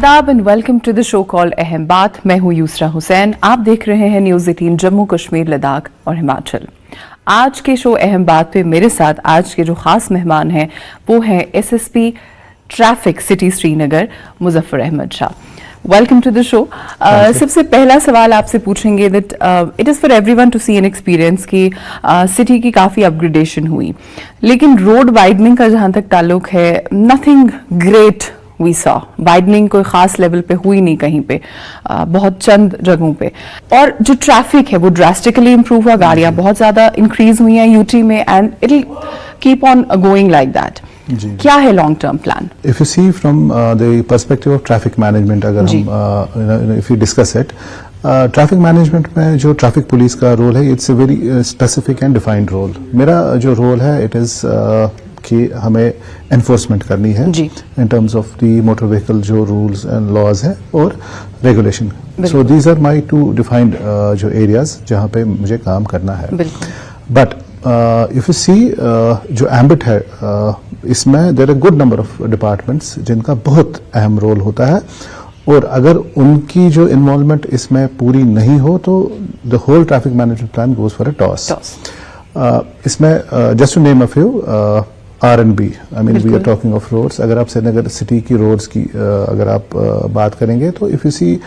आदाब and welcome to the show called Aham Baat. मैं हूं यूसरा हुसैन। आप देख रहे हैं न्यूज़ 18 जम्मू कश्मीर, लद्दाख और हिमाचल। आज के शो अहम बात पे मेरे साथ आज के जो खास मेहमान हैं वो हैं SSP traffic city Srinagar Muzaffar Ahmad Shah. Welcome to the show. सबसे पहला सवाल आपसे पूछेंगे that it is for everyone to see an experience कि सिटी की काफ़ी अपग्रेडेशन हुई, लेकिन रोड वाइडनिंग का जहाँ तक ताल्लुक है nothing great we saw. Widening कोई खास लेवल पे हुई नहीं कहीं पे, बहुत चंद जगहों पे। और जो ट्रैफिक है वो ड्रास्टिकली इंप्रूव हुआ, गाड़ियां बहुत ज्यादा इंक्रीज हुई हैं यूटी में and it will keep on going like that. क्या है long term plan? If you see from the perspective of traffic management, अगर हम if you discuss it, traffic management में जो ट्रैफिक पुलिस का रोल है it's a very specific and defined role. मेरा जो रोल है इट इज कि हमें एनफोर्समेंट करनी है in terms of the motor vehicle जो रूल्स एंड लॉज है और regulation. So these are my two defined जो एरियाज जहाँ पे मुझे काम करना है। बट इफ यू सी जो एम्बिट है इसमें there are good number of departments जिनका बहुत अहम रोल होता है, और अगर उनकी जो इन्वॉल्वमेंट इसमें पूरी नहीं हो तो the whole traffic management plan goes for a toss. इसमें just to name a few, R&B, I mean we are talking of roads. अगर आप श्रीनगर सिटी की रोड्स की अगर आप बात करेंगे तो if you see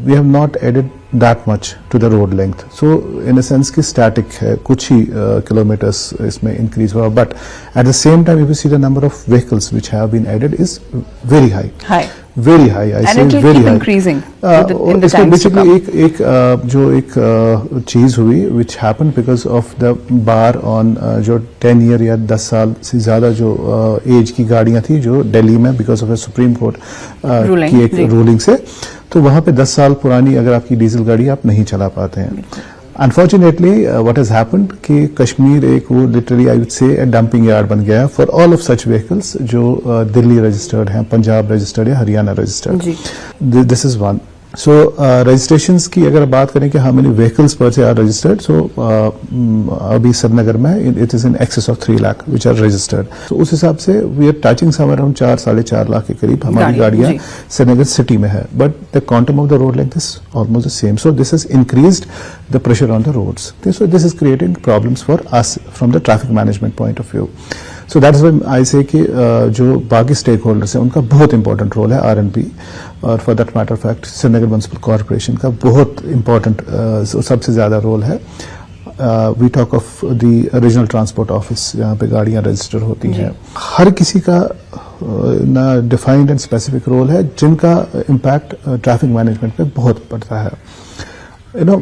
we have not added that much to the road length. So in a sense कि static है, कुछ ही kilometers इसमें increase हुआ, but at the same time if you see the number of vehicles which have been added is very high. Very high, I say very high. Increasing in the times to come. एक जो एक चीज हुई which happened because of the bar on जो 10 year या 10 साल से ज्यादा जो एज की गाड़ियां थी जो दिल्ली में because of a supreme court की एक रूलिंग से, तो वहां पे 10 साल पुरानी अगर आपकी डीजल गाड़ी आप नहीं चला पाते हैं। अनफॉर्चुनेटली व्हाट हैज हैपेंड कि कश्मीर एक वो literally I would say dumping yard बन गया है for all of such vehicles जो दिल्ली रजिस्टर्ड हैं, पंजाब रजिस्टर्ड या Haryana registered. This is one. So registrations की अगर बात करें कि हाउ मेनी व्हीकल्स पर से आर रजिस्टर्ड, सो अभी श्रीनगर में it is in excess of 3 lakh which are registered. तो उस हिसाब से we are touching somewhere around 4-4.5 lakh के करीब हमारी गाड़ियां श्रीनगर सिटी में है, but the quantum of the road length is almost the same. So this is increased the pressure on the roads. So this is creating problems for us from the traffic management point of view. So that is why I से कि जो बाकी stake holders हैं उनका बहुत important role है R&B, और for that matter fact Srinagar Municipal Corporation का बहुत इंपॉर्टेंट सबसे ज्यादा रोल है। We talk of the regional transport office जहाँ पे गाड़ियाँ रजिस्टर होती हैं, हर किसी का ना डिफाइंड एंड स्पेसिफिक रोल है जिनका इम्पैक्ट ट्रैफिक मैनेजमेंट पे बहुत पड़ता है। यू नो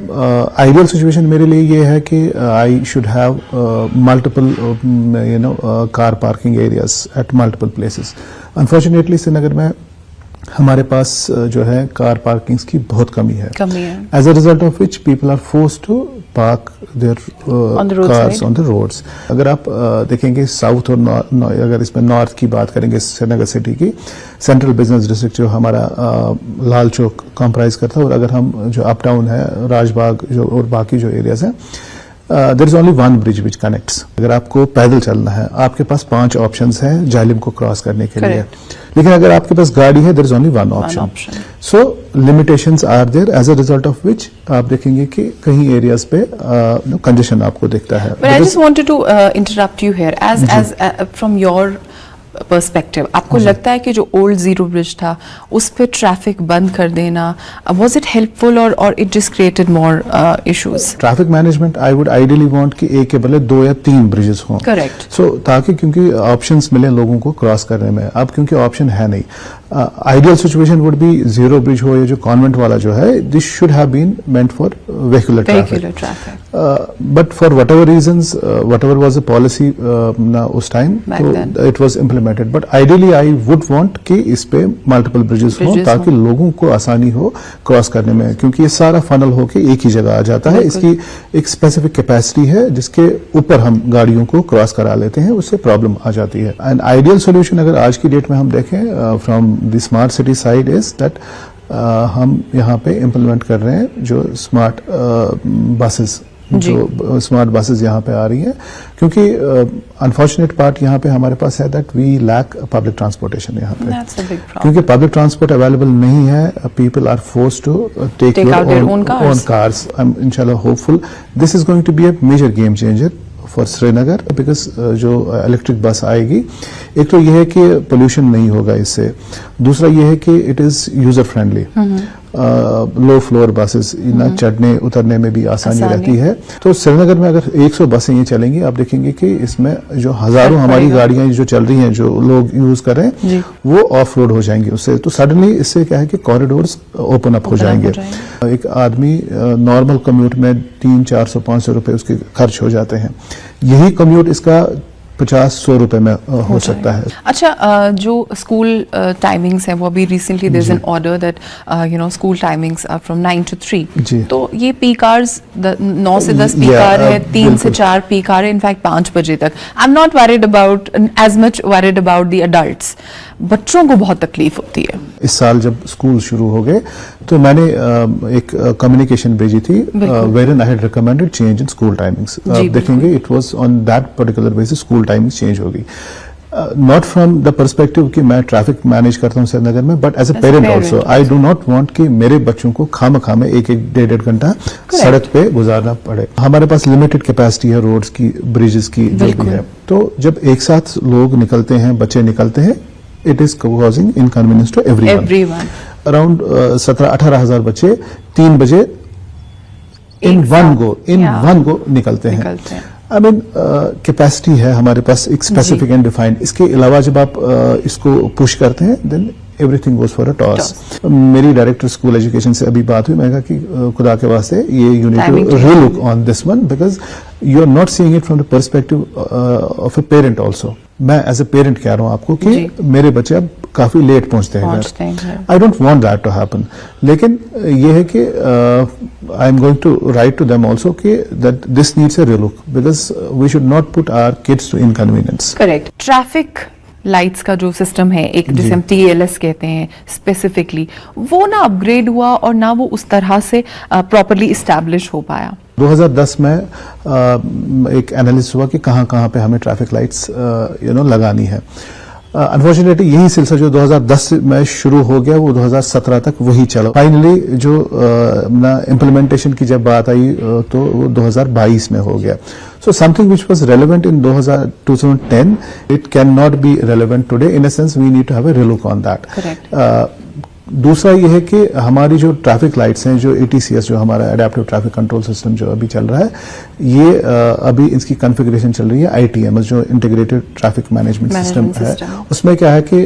आइडियल सिचुएशन मेरे लिए ये है कि I should have multiple you know car parking areas at multiple places. Unfortunately Srinagar में हमारे पास जो है कार पार्किंग्स की बहुत कमी है। As a result of which people are forced to park their cars on the roads. अगर आप देखेंगे साउथ और अगर इसमें नॉर्थ की बात करेंगे श्रीनगर सिटी की, सेंट्रल बिजनेस डिस्ट्रिक्ट जो हमारा लाल चौक कॉम्प्राइज करता है, और अगर हम जो अप टाउन है राजबाग जो और बाकी जो एरियाज हैं, there is only one bridge which connects. अगर आपको पैदल चलना है आपके पास 5 ऑप्शंस हैं जालिम को क्रॉस करने के लिए, लेकिन अगर आपके पास गाड़ी है there is only one option. So limitations are there, as a result of which आप देखेंगे कि कहीं एरियाज पे कंजेशन आपको दिखता है। But I just wanted to interrupt you here as from your perspective, आपको लगता है कि जो ओल्ड जीरो ब्रिज था उस पर ट्रैफिक बंद कर देना वाज इट हेल्पफुल और it just created more issues? Traffic management I would ideally want कि एक के बदले 2 या 3 ब्रिजेस हों। करेक्ट। सो ताकि क्योंकि ऑप्शंस मिले लोगों को क्रॉस करने में, अब क्योंकि ऑप्शन है नहीं। Ideal situation would be 0 bridge हो, या जो कॉन्वेंट वाला जो है this should have been meant for vehicular traffic, but for whatever reasons whatever was the policy उस time it was implemented. But ideally I would want कि इस पे मल्टीपल ब्रिजेस हो ताकि लोगों को आसानी हो क्रॉस करने में, क्योंकि ये सारा फनल होके एक ही जगह आ जाता है। इसकी एक स्पेसिफिक कैपेसिटी है जिसके ऊपर हम गाड़ियों को क्रॉस करा लेते हैं, उससे प्रॉब्लम आ जाती है। एंड आइडियल सोल्यूशन अगर आज की डेट में हम देखें from the smart city side is that हम यहाँ पे इम्प्लीमेंट कर रहे हैं जो स्मार्ट बसेस जो स्मार्ट बसेस यहाँ पे आ रही हैं, क्योंकि अनफॉर्चुनेट पार्ट यहाँ पे हमारे पास है that we lack public transportation यहाँ पे, क्योंकि पब्लिक ट्रांसपोर्ट अवेलेबल नहीं है. People are forced to take their own cars. I am इंशाल्लाह hopeful this is going to be a major game changer for Srinagar, because जो इलेक्ट्रिक बस आएगी, एक तो यह है कि पोल्यूशन नहीं होगा इससे, दूसरा यह है कि it is user friendly. Low floor buses ना चढ़ने उतरने में भी आसानी रहती है. तो श्रीनगर में अगर 100 बसें ये चलेंगी, आप देखेंगे कि इसमें जो हजारों हमारी गाड़ियां जो चल रही हैं, जो लोग यूज कर रहे हैं, वो ऑफ रोड हो जाएंगी उससे. तो सडनली इससे क्या है कि कॉरिडोर्स ओपन अप हो जाएंगे. एक आदमी नॉर्मल कम्यूट में 300-400-500 रुपए उसके खर्च हो जाते हैं. यही कम्यूट इसका 50-100 रुपए में हो सकता है. अच्छा, जो स्कूल टाइमिंग्स है वो अभी recently there is an order that school timings are from 9 to 3. तो ये पीक आवर्स 9 से 10 पीक आवर है, 3 से 4 पीक आवर है, इनफैक्ट 5 बजे तक. I am not worried about as much worried about the adults. बच्चों को बहुत तकलीफ होती है. इस साल जब स्कूल शुरू हो गए तो मैंने एक कम्युनिकेशन भेजी थी wherein I had recommended change in school timings. आप देखेंगे it was on that particular basis school timing change होगी. नॉट फ्रॉम द पर्सपेक्टिव कि मैं ट्रैफिक मैनेज करता हूं श्रीनगर में, but as a parent also I do not want कि मेरे बच्चों को खाम में एक 1-1.5 घंटा सड़क पे गुजारना पड़े. हमारे पास लिमिटेड कैपेसिटी है रोड्स की, ब्रिजेस की, जो भी है. तो जब एक साथ लोग निकलते हैं, बच्चे निकलते हैं, it is causing inconvenience to everyone. Around 17-18 हजार बच्चे 3 बजे in one go निकलते हैं. I mean कैपेसिटी है हमारे पास एक स्पेसिफिक एंड डिफाइंड. इसके अलावा जब आप इसको पुश करते हैं then everything goes for a toss. मेरी डायरेक्टर स्कूल एजुकेशन से अभी बात हुई. मैंने कहा कि खुदा के वास्ते ये you need to relook on this one, because you are not seeing it from the perspective of a parent also. मैं एज ए पेरेंट कह रहा हूँ आपको कि मेरे बच्चे अब काफी लेट पहुंचते हैं घर. I don't want that to happen. लेकिन ये है कि I am going to write to them also कि that this needs a relook, because we should not put our kids to inconvenience. Correct. Traffic lights का जो system है, एक जिसे हम TLS कहते हैं स्पेसिफिकली, वो ना अपग्रेड हुआ और ना वो उस तरह से प्रॉपरली इस्टेब्लिश हो पाया. 2010 में एक एनालिसिस हुआ कि कहाँ पे हमें ट्रैफिक लाइट्स लगानी है. अनफॉर्चुनेटली यही सिलसिला जो 2010 में शुरू हो गया वो 2017 तक वही चला. फाइनली जो इम्प्लीमेंटेशन की जब बात आई तो वो 2022 में हो गया. So something which was relevant in 2010, it cannot be relevant today. In a sense, we need to have a relook on that. Correct. दूसरा ये है कि हमारी जो ट्रैफिक लाइट्स हैं, जो ATCS जो हमारा एडेप्टिव ट्रैफिक कंट्रोल सिस्टम जो अभी चल रहा है, ये अभी इसकी कॉन्फ़िगरेशन चल रही है ITMS जो इंटीग्रेटेड ट्रैफिक मैनेजमेंट सिस्टम है. उसमें क्या है कि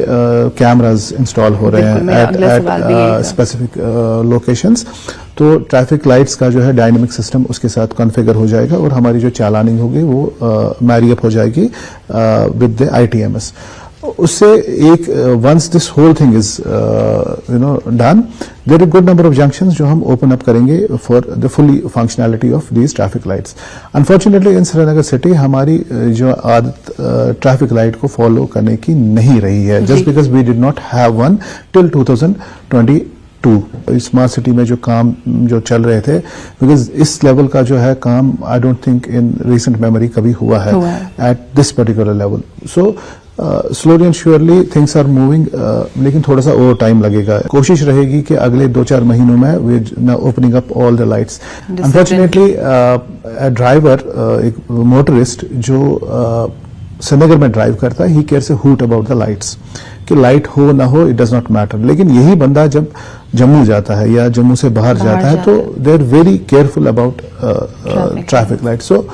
कैमराज इंस्टॉल हो रहे हैं एट स्पेसिफिक लोकेशंस. तो ट्रैफिक लाइट्स का जो है डायनेमिक सिस्टम उसके साथ कॉन्फ़िगर हो जाएगा और हमारी जो चालानिंग होगी वो मैरी अप हो जाएगी विद द ITMS. उससे एक once this whole thing is done, there are good number of junctions जो हम ओपन अप करेंगे for the fully functionality of these traffic lights. Unfortunately in Srinagar city हमारी जो आदत ट्रैफिक लाइट को फॉलो करने की नहीं रही है, just because we did not have one till 2022. Smart city में जो काम जो चल रहे थे, बिकॉज इस लेवल का जो है काम I don't think in recent memory कभी हुआ है at this particular level. So slowly and surely things are moving, लेकिन थोड़ा सा और टाइम लगेगा. कोशिश रहेगी कि अगले 2-4 महीनों में we opening up all the lights. Unfortunately driver एक मोटरिस्ट जो श्रीनगर में ड्राइव करता है, he cares a hoot about the lights, कि लाइट हो ना हो इट डज नॉट मैटर. लेकिन यही बंदा जब जम्मू जाता है या जम्मू से बाहर जाता है तो they are very careful about traffic light. So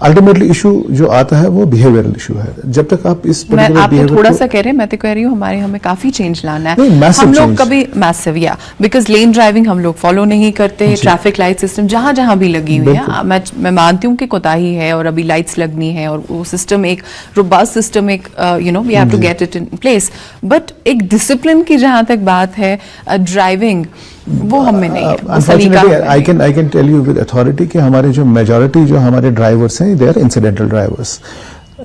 ultimately issue जो आता है वो बिहेवियरल इशू है. जब तक आप इस आप थोड़ा सा कह रहे हैं, मैं तो कह रही हूँ हमें काफी चेंज लाना है. हम लोग कभी मैसिव बिकॉज लेन ड्राइविंग हम लोग फॉलो नहीं करते. ट्रैफिक लाइट सिस्टम जहां जहां भी लगी हुई है, मैं मानती हूँ कि कोताही है और अभी लाइट्स लगनी है और वो सिस्टम एक रोबस्ट सिस्टम, एक we have to get it in place. But एक डिसिप्लिन की जहां तक बात है ड्राइविंग, वो हमें नहीं है. Unfortunately I can tell you with authority कि हमारे जो मेजॉरिटी जो हमारे ड्राइवर्स हैं they are incidental drivers.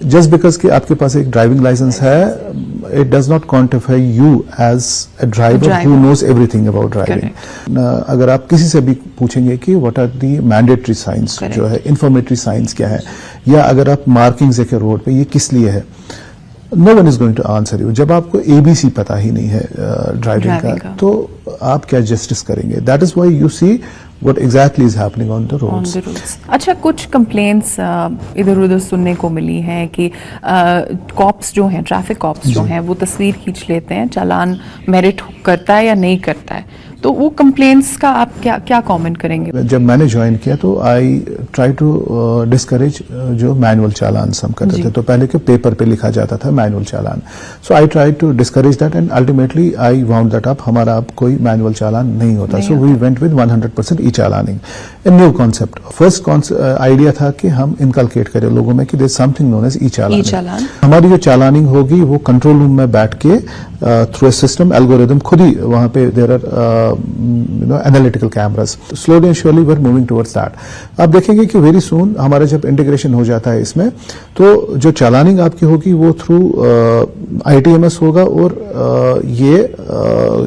Just because कि आपके पास एक ड्राइविंग लाइसेंस है, it does not quantify you as a driver who knows everything about driving. अगर आप किसी से भी पूछेंगे कि what are the mandatory signs, जो है informatory signs क्या है, या अगर आप मार्किंग्स देखें रोड पे ये किस लिए है, no one is going to answer you. जब आपको ABC पता ही नहीं है ड्राइविंग का, तो आप क्या जस्टिस करेंगे? That is why you see what exactly is happening on the roads. अच्छा, कुछ कंप्लेंट्स इधर उधर सुनने को मिली हैं कि कॉप्स जो हैं, ट्रैफिक कॉप्स जो हैं, वो तस्वीर खींच लेते हैं, चालान मेरिट करता है या नहीं करता है, तो वो कंप्लेंट्स का आप क्या कमेंट करेंगे? जब मैंने ज्वाइन किया तो आई ट्राई टू डिस्करेज जो मैनुअल चालान हम करते थे. तो पहले के पेपर पे लिखा जाता था मैनुअल चालान, so I try to discourage that and ultimately I wound that up. हमारा अब कोई मैनुअल चालान नहीं होता, so we went with 100% e चालानिंग. A new concept. First idea था कि हम इनकलकेट करें लोगों में कि there is something known as e challan. हमारी जो चालानिंग होगी वो कंट्रोल रूम में बैठ के थ्रू ए सिस्टम एल्गोरिदम खुद ही वहां पे there are analytical cameras. Slowly and surely we are moving towards that. आप देखेंगे कि वेरी सून हमारा जब इंटीग्रेशन हो जाता है इसमें, तो जो चालानिंग आपकी होगी वो थ्रू ITMS होगा, और ये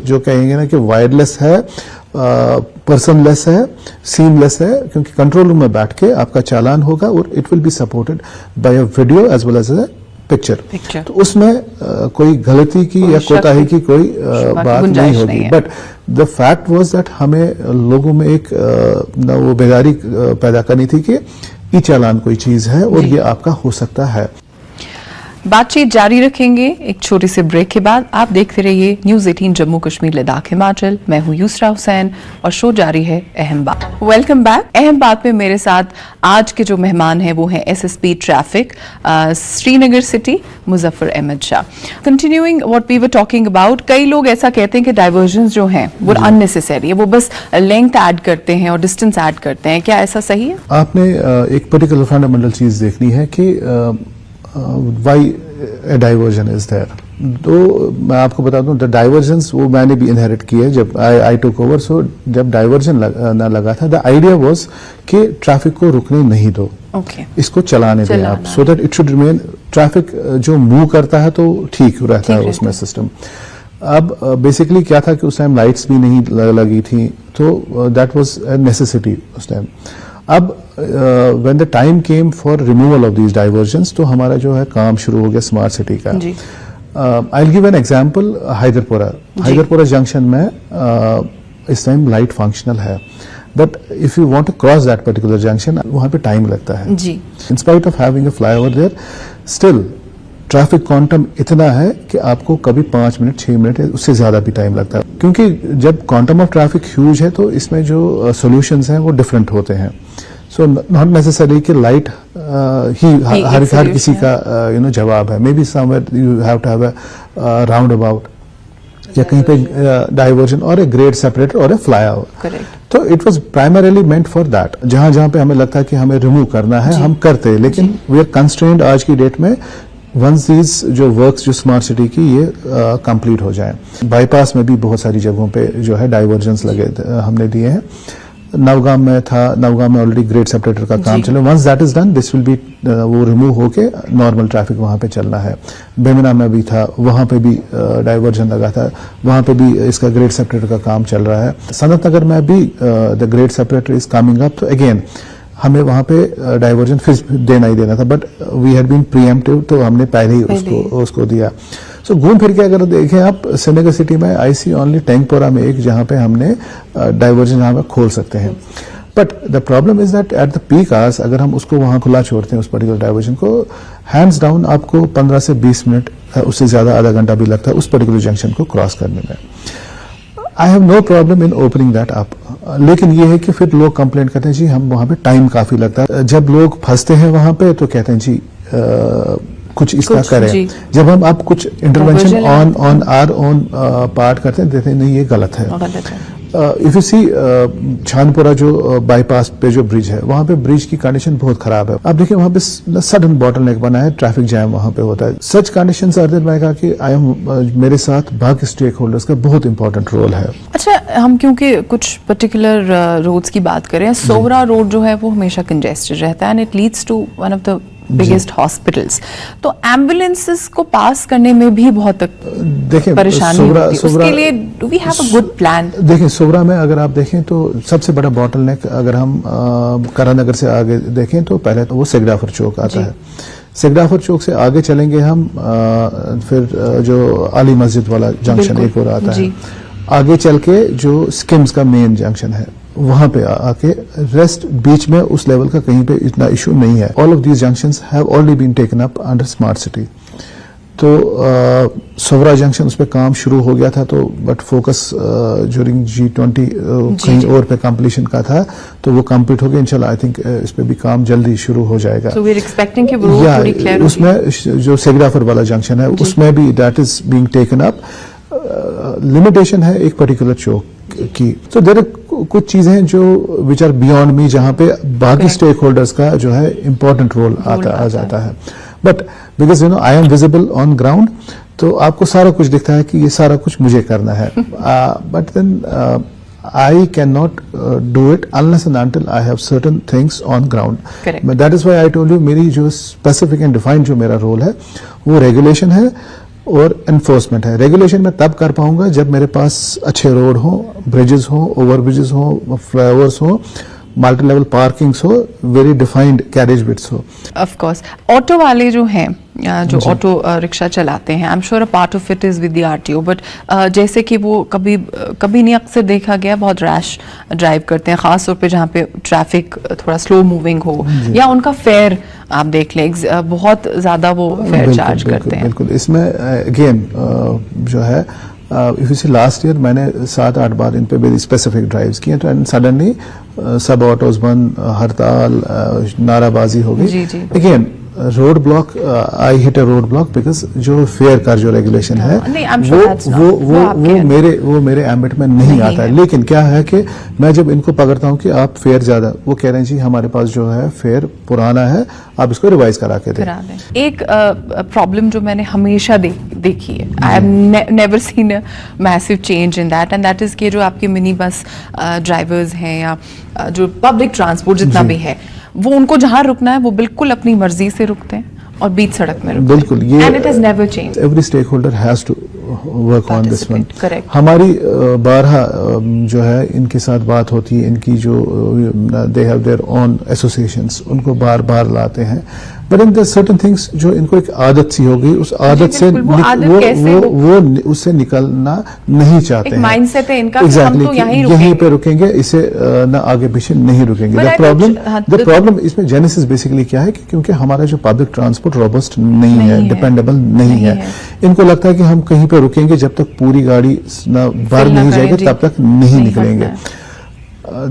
जो कहेंगे ना कि वायरलेस है, पर्सनलेस है, सीमलेस है, क्योंकि कंट्रोल रूम में बैठ के आपका चालान होगा और it will be supported by a video as well as a picture. तो उसमें कोई गलती की या कोताही की कोई बात नहीं होगी. But the fact was that हमें लोगों में एक वो बेदारी पैदा करनी थी कि ई चालान कोई चीज है और ये आपका हो सकता है. बातचीत जारी रखेंगे एक छोटे से ब्रेक के बाद. आप देखते रहिए न्यूज़ 18 जम्मू कश्मीर लद्दाख हिमाचल. मैं हूं यूसरा हुसैन और शो जारी है अहम बात. Welcome back. अहम बात में मेरे साथ आज के जो मेहमान हैं वो हैं SSP traffic Srinagar city Muzaffar Ahmad Shah. Continuing what we were talking about, कई लोग ऐसा कहते हैं कि डाइवर्जन जो हैं वो अननेसेसरी है, वो बस लेंथ ऐड करते हैं और डिस्टेंस ऐड करते हैं. क्या ऐसा सही है? आपने एक पर्टिकुलर फंडामेंटल चीज देखनी है कि why a diversion is there. तो मैं आपको बता दूं, द डाइवर्जेंस वो मैंने भी इनहेरिट की है जब आई टुक ओवर. सो जब डाइवर्जन ना लगा था, द आइडिया वाज कि ट्रैफिक को रुकने नहीं दो, इसको चलाने दें आप, so that it should remain. Traffic जो मूव करता है तो ठीक रहता है उसमें सिस्टम. अब बेसिकली क्या था कि उस टाइम लाइट्स भी नहीं लगी थी, तो दैट वाज अ नेसेसिटी उस टाइम. अब when the time came for removal of these divergence, तो हमारा जो है काम शुरू हो गया स्मार्ट सिटी का. I will give an example. Hyderpora junction में इस टाइम लाइट फंक्शनल है, but if you want to cross that particular junction, वहां पे टाइम लगता है. In spite of having a flyover there, still traffic quantum इतना है कि आपको कभी 5 मिनट 6 मिनट उससे ज्यादा भी टाइम लगता है, क्योंकि जब क्वांटम ऑफ ट्रैफिक ह्यूज है तो इसमें जो सॉल्यूशंस हैं वो डिफरेंट होते हैं. सो नॉट नेसेसरी कि लाइट ही हर किसी का जवाब है. Maybe somewhere you have to have a roundabout, या कहीं पे डाइवर्जन और ए ग्रेड सेपरेटर और ए फ्लाईओवर. तो it was primarily meant for that. जहां जहां पे हमें लगता है कि हमें रिमूव करना है हम करते हैं, लेकिन वी आर कंस्ट्रेंड आज की डेट में. वंस दीज जो वर्क्स जो स्मार्ट सिटी की ये कंप्लीट हो जाए. बाईपास में भी बहुत सारी जगहों पे जो है डाइवर्जेंस लगे हमने दिए हैं. नवगाम में था, नवगाम में ऑलरेडी ग्रेड सेपरेटर का काम चल रहा है. Once that is done, this will be वो रिमूव होके नॉर्मल ट्रैफिक वहां पे चलना है. बेमिना में भी था, वहां पे भी डाइवर्जन लगा था, वहां पे भी इसका ग्रेड सेपरेटर का काम चल रहा है. सनत नगर में भी the grade separator is coming up. तो अगेन हमें वहां पे डाइवर्जन फिर देना ही देना था, but we had been preemptive, तो हमने पहले ही उसको दिया. सो घूम फिर के अगर देखें आप श्रीनगर सिटी में, आई सी ओनली टैंकपोरा में एक जहां पे हमने डाइवर्जन यहाँ पे खोल सकते हैं. But the problem is that at the peak hours अगर हम उसको वहां खुला छोड़ते हैं उस पर्टिकुलर डाइवर्जन को, हैंड्स डाउन आपको 15 से 20 मिनट उससे ज्यादा आधा घंटा भी लगता है उस पर्टिकुलर जंक्शन को क्रॉस करने में. I have no problem in opening that up, लेकिन ये है कि फिर लोग कंप्लेंट करते हैं जी हम वहां पे टाइम काफी लगता है. जब लोग फंसते हैं वहां पे तो कहते हैं जी कुछ इसका करें. जब हम आप कुछ intervention on our own part करते हैं, देते हैं नहीं ये गलत है. इफ यू सी छानपुरा जो बाईपास पे जो ब्रिज है, वहां पे ब्रिज की कंडीशन बहुत खराब है. आप देखिए वहां पे सडन बॉटलनेक बना है, ट्रैफिक जैम वहां पे होता है. Such conditions are there. मैं कहा कि आई एम मेरे साथ बाकी स्टेक होल्डर्स का बहुत इंपॉर्टेंट रोल है. अच्छा, हम क्योंकि कुछ पर्टिकुलर रोड्स की बात करें, सोवरा रोड जो है वो हमेशा कंजेस्टेड रहता है and it leads to one of the biggest hospitals, तो एम्बुलेंसेस को पास करने में भी बहुत देखिए परेशानी होती है। उसके लिए do we have a good plan? देखिए सोबरा में अगर आप देखें तो सबसे बड़ा बॉटलनेक अगर हम करानगर से आगे देखें तो पहले तो वो सेगडाफर चौक आता है। सेगडाफर चौक से आगे चलेंगे हम फिर जो आली मस्जिद वाला जंक्शन एक और आता है, आगे चल के जो स्किम्स का मेन जंक्शन है वहां पे आके रेस्ट बीच में उस लेवल का कहीं पे इतना इशू नहीं है। All of these junctions have already been taken up under smart city. तो सोवरा जंक्शन उस पर काम शुरू हो गया था, तो बट फोकस ड्यूरिंग G20 कहीं और पे कंप्लीशन का था, तो वो कंप्लीट हो गया। इंशाल्लाह आई थिंक इस पे भी काम जल्दी शुरू हो जाएगा। So we're expecting कि वो रोड पूरी क्लियर होगी। उसमें जो सेगडाफर वाला जंक्शन है उसमें भी that is being taken up. Limitation है एक पर्टिकुलर चौक की, तो देयर कुछ चीजें हैं जो विच आर बियॉन्ड मी, जहां पे बाकी स्टेक होल्डर्स का जो है इंपॉर्टेंट रोल आ जाता है। But because you know I am visible on ground, तो आपको सारा कुछ दिखता है कि ये सारा कुछ मुझे करना है। But then I cannot do it unless and until I have certain things on ground. Correct. But that is why I told you मेरी जो specific and defined जो मेरा रोल है वो रेगुलेशन है और एनफोर्समेंट है। रेगुलेशन मैं तब कर पाऊंगा जब मेरे पास अच्छे रोड हो, ब्रिजेस हो, ओवर ब्रिजेस हो, फ्लाईओवर्स हो, मल्टी लेवल पार्किंग्स हो, वेरी डिफाइंड कैरेज बिट्स हो। ऑफ कोर्स ऑटो वाले जो हैं, जो ऑटो रिक्शा चलाते हैं, I am sure a part of it is with the RTO, but जैसे कि वो कभी नहीं, अक्सर देखा गया बहुत रैश ड्राइव करते हैं, खास तौर पे जहाँ पे ट्रैफिक थोड़ा स्लो मूविंग हो, या उनका फेयर आप देख लें बहुत ज्यादा वो फेयर चार्ज करते हैं। बिल्कुल, इसमें अगेन जो है if you see last year मैंने 7-8 बार इन पे वेरी स्पेसिफिक ड्राइव्स किए, तो एंड सडनली सब ऑटोज बंद, हड़ताल, नाराबाजी हो गई। Again road block, I hit a road block because जो फेयर का जो रेगुलेशन है वो मेरे एम्बिट में नहीं आता है। लेकिन क्या है कि मैं जब इनको पकड़ता हूं कि आप फेयर ज्यादा, वो कह रहे हैं जी हमारे पास जो है फेयर पुराना है, आप इसको रिवाइज करा के दें। एक प्रॉब्लम जो मैंने हमेशा देखी है, I have never seen a massive change in that, and that is कि जो आपके मिनी बस ड्राइवर्स हैं या जो पब्लिक ट्रांसपोर्ट जितना भी है, वो उनको जहां रुकना है वो बिल्कुल अपनी मर्जी से रुकते हैं और बीच सड़क में रुकते हैं। बिल्कुल, ये and it has never changed. Every stakeholder has to work on this one. Correct. हमारी बारहा जो है इनके साथ बात होती है, इनकी जो they have their own associations, उनको बार बार लाते हैं, but in the certain things जो इनको एक आदत सी हो गई, उस आदत से वो उससे निकलना नहीं चाहते हैं। माइंडसेट है इनका, exactly, हम तो यहीं पे रुकेंगे, इसे ना आगे पीछे नहीं रुकेंगे। द प्रॉब्लम इसमें जेनेसिस बेसिकली क्या है कि क्योंकि हमारा जो पब्लिक ट्रांसपोर्ट रोबस्ट नहीं है, डिपेंडेबल नहीं है। इनको लगता है कि हम कहीं पे रुकेंगे जब तक पूरी गाड़ी भर नहीं जाएगी तब तक नहीं निकलेंगे।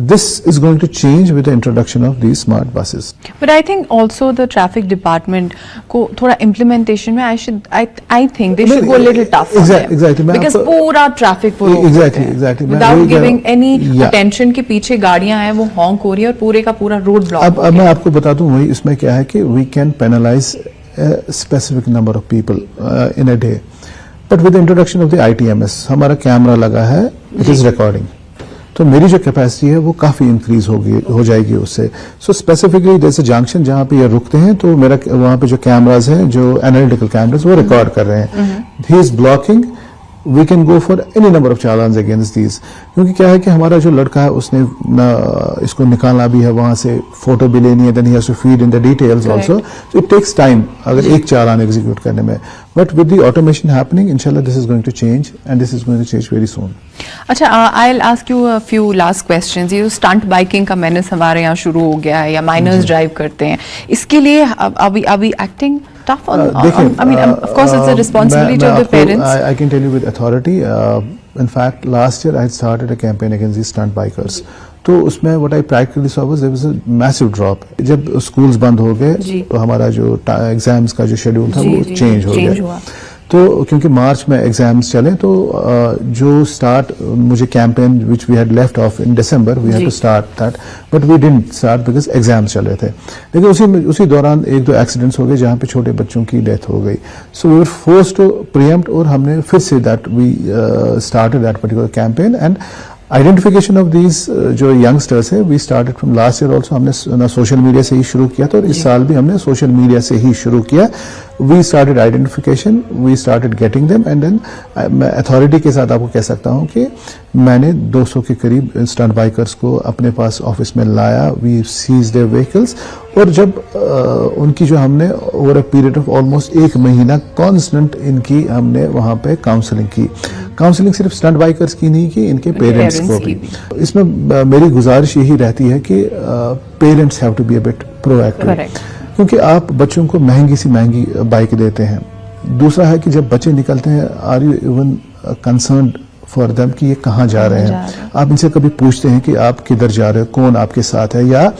This is going to change with the introduction of these smart buses. But I think also the traffic department को थोड़ा implementation में I think they should go a little tough on them. Exactly. Because पूरा traffic वो exactly. Without giving any attention कि पीछे गाड़ियां हैं वो honk हो रही है और पूरे का पूरा road block। अब मैं आपको बता दूं वही इसमें क्या है कि we can penalize a specific number of people in a day. But with the introduction of the ITMS, हमारा कैमरा लगा है, it is recording. तो मेरी जो कैपेसिटी है वो काफी इंक्रीज हो जाएगी उससे। सो स्पेसिफिकली जैसे जंक्शन जहां पे ये रुकते हैं, तो मेरा वहां पे जो कैमराज हैं, जो एनालिटिकल कैमराज, वो रिकॉर्ड कर रहे हैं। He is blocking, we can go for any number of challans against these. क्योंकि क्या है कि हमारा जो लड़का है उसने इसको निकालना भी है, वहां से फोटो भी लेनी है, then he has to feed in the details also, so it takes time अगर एक चालान एग्जीक्यूट करने में। But with the automation happening, इंशाल्लाह this is going to change and this is going to change very soon. अच्छा, I will ask you a few last questions. ये stunt biking का menace हमारे यहाँ शुरू हो गया है, या माइनर्स ड्राइव करते हैं, इसके लिए अभी acting tough on I mean of course it's a responsibility of the parents. I can tell you with authority, in fact last year I had started a campaign against these stunt bikers. तो उसमें what I practically saw was there was a massive drop. जब schools बंद हो गए तो हमारा जो exams का जो शेड्यूल था वो चेंज हो गया। तो क्योंकि मार्च में एग्जाम्स चले, तो जो स्टार्ट मुझे campaign which we had left off in December, we had to start that, but we didn't start because exams चल रहे थे। लेकिन उसी दौरान 1-2 एक्सीडेंट्स हो गए जहां पे छोटे बच्चों की डेथ हो गई। So we were forced to preempt, और हमने फिर से that we started that particular campaign, and identification of these जो यंगस्टर्स है, we started from last year also, हमने सोशल मीडिया से ही शुरू किया था और इस साल भी हमने सोशल मीडिया से ही शुरू किया. We started identification, we started getting them and then मैं अथॉरिटी के साथ आपको कह सकता हूं कि मैंने 200 के करीब स्टंट बाइकर्स को अपने पास ऑफिस में लाया. वी सीज देयर व्हीकल्स और जब उनकी जो हमने over a period of almost 1 महीना कांस्टेंट इनकी हमने वहां पे काउंसलिंग की. काउंसलिंग सिर्फ स्टंट बाइकर्स की नहीं की, इनके पेरेंट्स को भी. इसमें मेरी गुजारिश यही रहती है कि parents have to be a bit proactive, क्योंकि आप बच्चों को महंगी सी महंगी बाइक देते हैं. दूसरा है कि जब बच्चे निकलते हैं, are you even concerned for them कि ये कहाँ जा रहे हैं? आप इनसे कभी पूछते हैं कि आप किधर जा रहे हो, कौन आपके साथ है, या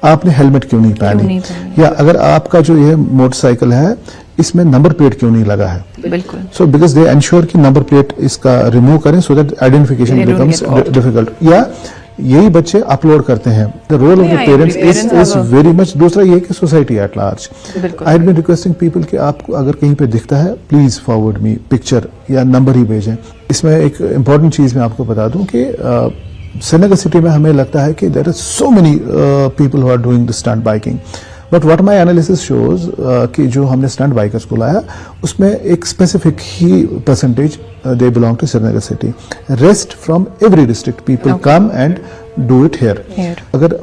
आपने हेलमेट क्यों नहीं पहनी, या अगर आपका जो ये मोटरसाइकिल है इसमें नंबर प्लेट क्यों नहीं लगा है? बिल्कुल. सो बिकॉज दे एंश्योर कि नंबर प्लेट इसका रिमूव करें so that identification becomes difficult. या यही बच्चे अपलोड करते हैं. The role of the parents is very much. दूसरा ये कि society at large, I have been requesting people कि आपको अगर कहीं पे दिखता है प्लीज फॉरवर्ड मी पिक्चर या नंबर ही भेजें. इसमें एक इम्पॉर्टेंट चीज मैं आपको बता दूं कि श्रीनगर सिटी में हमें लगता है कि there are so many people who are doing the stunt biking, but what my analysis shows कि जो हमने स्टंट बाइकर्स को लाया उसमें एक स्पेसिफिक ही percentage they belong to Srinagar city. Rest from every district people come and do it here. अगर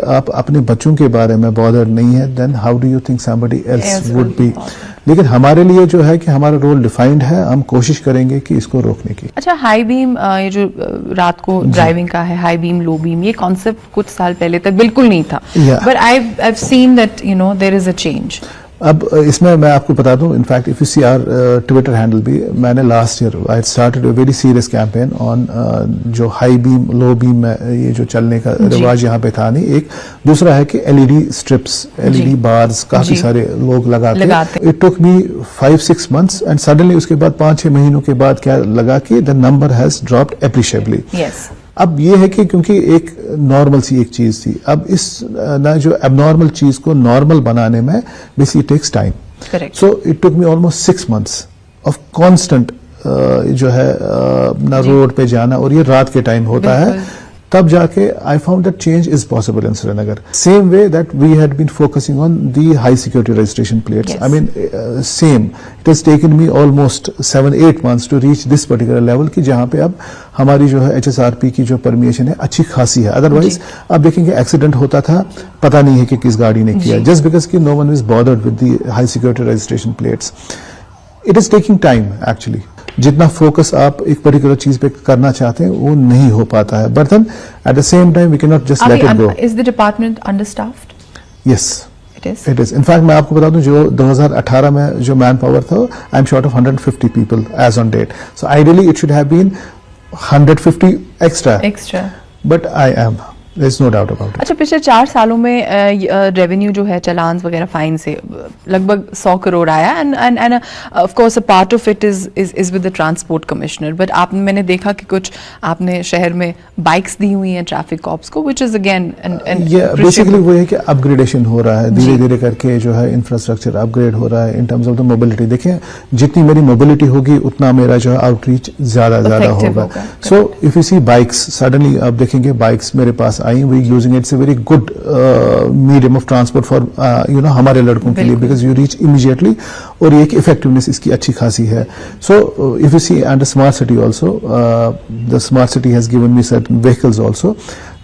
आप अपने बच्चों के बारे में बॉदर नहीं है, then how do you think somebody else would be? लेकिन हमारे लिए जो है कि हमारा रोल डिफाइंड है, हम कोशिश करेंगे कि इसको रोकने की. अच्छा, हाई बीम, ये जो रात को ड्राइविंग का है, हाई बीम लो बीम, ये कॉन्सेप्ट कुछ साल पहले तक बिल्कुल नहीं था, but I seen that you know there is a change. अब इसमें मैं आपको बता दूं, in fact if you see our Twitter handle भी, मैंने last year I started a very serious campaign on जो हाई बीम लो बीम में ये जो चलने का रिवाज यहाँ पे था नहीं. एक दूसरा है कि एलईडी स्ट्रिप्स, एलईडी बार्स काफी सारे लोग लगाते. It took me 5-6 months and suddenly उसके बाद 5-6 महीनों के बाद क्या लगा कि the number has dropped appreciably. अब ये है कि क्योंकि एक नॉर्मल सी एक चीज थी, अब इस ना जो एबनॉर्मल चीज को नॉर्मल बनाने में basically takes time. So it took me almost 6 months of constant जो है ना रोड पे जाना, और ये रात के टाइम होता है. तब जाके I found that change is possible in Srinagar. Same way that we had been focusing on the high security registration plates. I mean same it has taken me almost 7-8 months to reach this particular level कि जहां पे अब हमारी जो है HSRP की जो permission है अच्छी खासी है. अदरवाइज आप देखेंगे एक्सीडेंट होता था, पता नहीं है कि किस गाड़ी ने किया, जस्ट बिकॉज कि no one is bothered with the high security registration plates. It is taking time actually. जितना फोकस आप एक पर्टिकुलर चीज पे करना चाहते हैं वो नहीं हो पाता है, but then at the same time we can not just let it go. Is the department understaffed? Yes, it is. In fact मैं आपको बता दूं, जो 2018 में जो मैन पावर था, I am short of 150 people as on date. So ideally it should have been 150 extra, but I am. There's no doubt about it. अच्छा, पिछले 4 सालों में रेवेन्यू जो है चालान वगैरह फाइन से लगभग 100 करोड़ आया, end of course a part of it is with the transport commissioner. But मैंने देखा कि कुछ आपने शहर में बाइक्स दी हुई हैं ट्रैफिक कॉप्स को, व्हिच इज अगेन बेसिकली वो है कि अपग्रेडेशन हो रहा है धीरे धीरे करके, जो है इंफ्रास्ट्रक्चर अपग्रेड हो रहा है in terms of the mobility. देखें, जितनी मेरी मोबिलिटी होगी उतना मेरा जो है आउटरीच ज्यादा होगा. So if you see bikes, suddenly आप देखेंगे बाइक्स मेरे पास आई, we using it's a very good medium of transport for हमारे लड़कों के लिए, बिकॉज यू रीच इमीडिएटली, और एक इफेक्टिवनेस इसकी अच्छी खासी है. So if you see and smart city also, the smart city has given me certain vehicles also,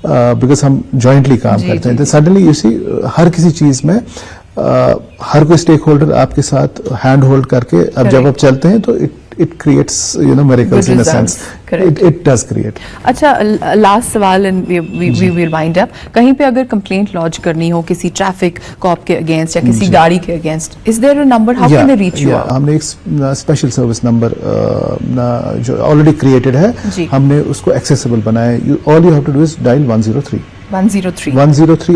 because हम जॉइंटली काम करते हैं. तो सडनली यू सी हर किसी चीज में हर कोई स्टेक होल्डर आपके साथ हैंड होल्ड करके अब जब आप चलते हैं तो it creates miracles in a sense. It does create. अच्छा, लास्ट सवाल and we will wind up. कहीं पे अगर कंप्लेंट लॉन्च करनी हो किसी ट्रैफिक कॉप के अगेंस्ट या किसी गाड़ी के against, is there a number? How can they reach you? हमने एक स्पेशल सर्विस नंबर जो ऑलरेडी क्रिएटेड है, हमने उसको एक्सेसिबल बनाया है. All you have to do is dial 103.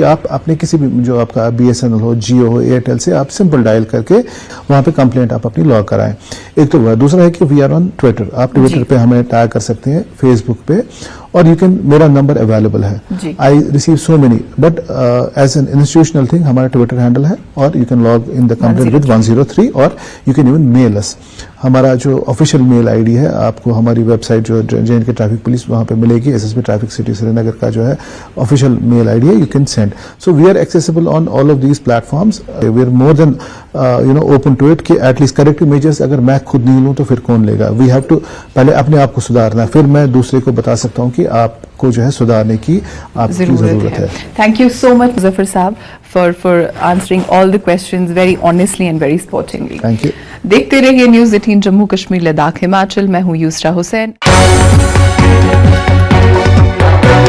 आप अपने किसी भी जो आपका BSNL हो, जियो हो, एयरटेल से आप सिंपल डायल करके वहां पे कंप्लेंट आप अपनी लॉग कराएं. एक तो वह, दूसरा है कि वी आर ऑन ट्विटर. आप ट्विटर पे हमें टैग कर सकते हैं, फेसबुक पे, और यू कैन, मेरा नंबर अवेलेबल है. I receive so many, but as an institutional thing हमारा ट्विटर हैंडल है, और you can log in the complaint with 103, और you can even mail us. हमारा जो ऑफिशियल मेल आईडी है आपको हमारी वेबसाइट जो जे.एंड.के ट्रैफिक पुलिस वहाँ पे मिलेगी, एसएसपी ट्रैफिक सिटी श्रीनगर का जो है ऑफिशियल मेल आईडी है, you can send. So we are accessible on all of these platforms. We are more than open to it कि एटलीस्ट करेक्टिव मेजर्स अगर मैं खुद नहीं लूँ तो फिर कौन लेगा. वी हैव टू पहले अपने आप को सुधारना, फिर मैं दूसरे को बता सकता हूँ कि आपको जो है सुधारने की आपकी जरूरत है. Thank you so much Muzaffar साहब for answering all the questions very honestly and very sportingly. Thank you. देखते रहिए न्यूज़ 18 जम्मू कश्मीर लद्दाख हिमाचल. मैं हूँ यूसरा हुसैन.